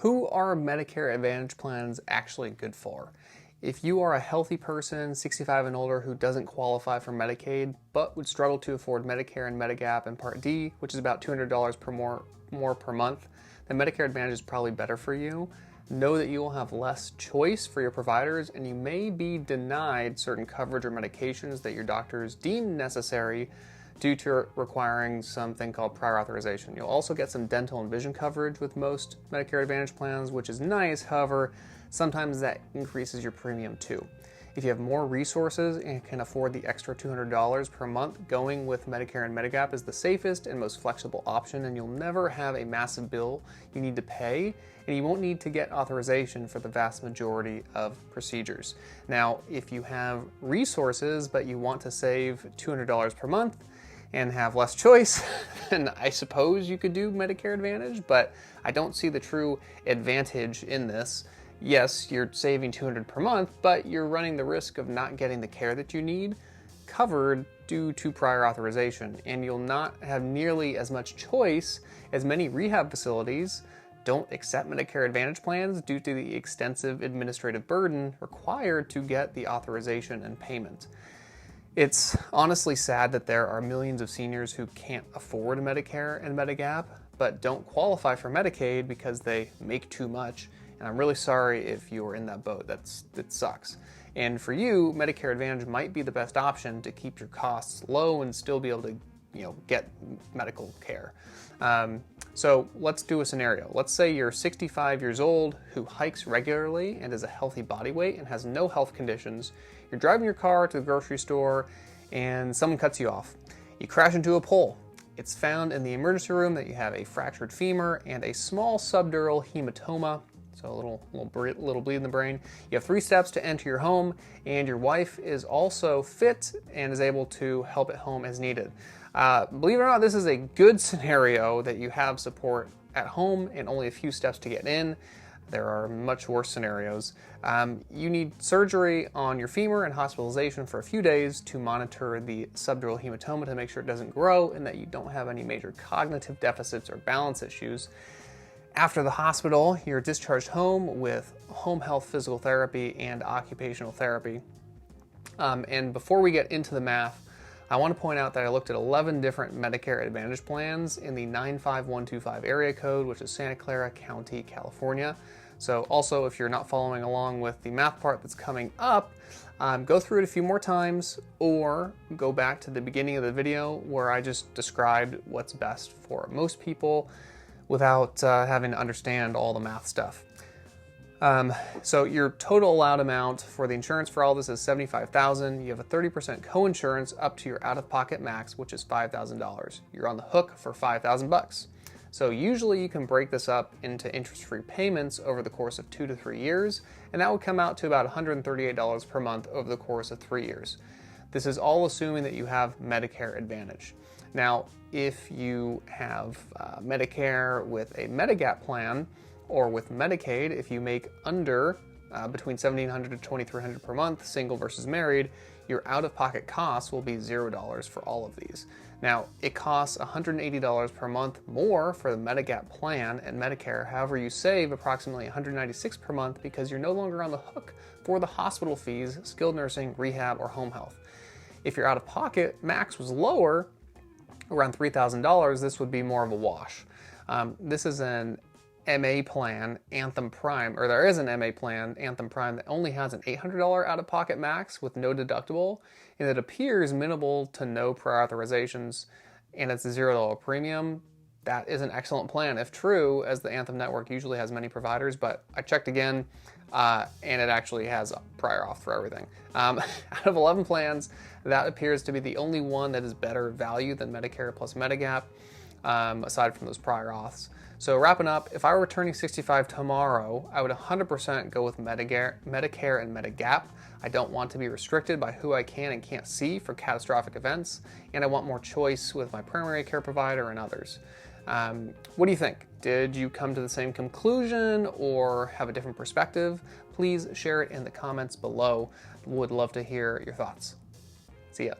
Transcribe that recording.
Who are Medicare Advantage plans actually good for? If you are a healthy person, 65 and older, who doesn't qualify for Medicaid, but would struggle to afford Medicare and Medigap and Part D, which is about $200 more per month, then Medicare Advantage is probably better for you. Know that you will have less choice for your providers, and you may be denied certain coverage or medications that your doctors deem necessary due to requiring something called prior authorization. You'll also get some dental and vision coverage with most Medicare Advantage plans, which is nice. However, sometimes that increases your premium too. If you have more resources and can afford the extra $200 per month, going with Medicare and Medigap is the safest and most flexible option, and you'll never have a massive bill you need to pay, and you won't need to get authorization for the vast majority of procedures. Now, if you have resources but you want to save $200 per month and have less choice, then I suppose you could do Medicare Advantage, but I don't see the true advantage in this. Yes, you're saving $200 per month, but you're running the risk of not getting the care that you need covered due to prior authorization, and you'll not have nearly as much choice as many rehab facilities don't accept Medicare Advantage plans due to the extensive administrative burden required to get the authorization and payment. It's honestly sad that there are millions of seniors who can't afford Medicare and Medigap, but don't qualify for Medicaid because they make too much. And I'm really sorry if you are in that boat. That sucks. And for you, Medicare Advantage might be the best option to keep your costs low and still be able to, get medical care. So let's do a scenario. Let's say you're 65 years old who hikes regularly and is a healthy body weight and has no health conditions. You're driving your car to the grocery store and someone cuts you off. You crash into a pole. It's found in the emergency room that you have a fractured femur and a small subdural hematoma, so a little bleed in the brain. You have 3 steps to enter your home, and your wife is also fit and is able to help at home as needed. Believe it or not, this is a good scenario that you have support at home and only a few steps to get in. There are much worse scenarios. You need surgery on your femur and hospitalization for a few days to monitor the subdural hematoma to make sure it doesn't grow and that you don't have any major cognitive deficits or balance issues. After the hospital, you're discharged home with home health physical therapy and occupational therapy. And before we get into the math, I want to point out that I looked at 11 different Medicare Advantage plans in the 95125 area code, which is Santa Clara County, California. So also, if you're not following along with the math part that's coming up, go through it a few more times or go back to the beginning of the video where I just described what's best for most people without having to understand all the math stuff. So your total allowed amount for the insurance for all this is $75,000. You have a 30% co-insurance up to your out-of-pocket max, which is $5,000. You're on the hook for $5,000. So usually you can break this up into interest-free payments over the course of 2 to 3 years, and that would come out to about $138 per month over the course of 3 years. This is all assuming that you have Medicare Advantage. Now, if you have Medicare with a Medigap plan, or with Medicaid, if you make under between $1,700 to $2,300 per month, single versus married, your out-of-pocket costs will be $0 for all of these. Now, it costs $180 per month more for the Medigap plan and Medicare. However, you save approximately $196 per month because you're no longer on the hook for the hospital fees, skilled nursing, rehab, or home health. If your out-of-pocket max was lower, around $3,000, this would be more of a wash. This is an MA plan, Anthem Prime, or there is an MA plan, Anthem Prime, that only has an $800 out-of-pocket max with no deductible, and it appears minimal to no prior authorizations, and it's a $0 premium. That is an excellent plan, if true, as the Anthem network usually has many providers, but I checked again, and it actually has prior auth for everything. Out of 11 plans, that appears to be the only one that is better value than Medicare plus Medigap, aside from those prior auths. So wrapping up, if I were turning 65 tomorrow, I would 100% go with Medicare and Medigap. I don't want to be restricted by who I can and can't see for catastrophic events, and I want more choice with my primary care provider and others. What do you think? Did you come to the same conclusion or have a different perspective? Please share it in the comments below. Would love to hear your thoughts. See ya.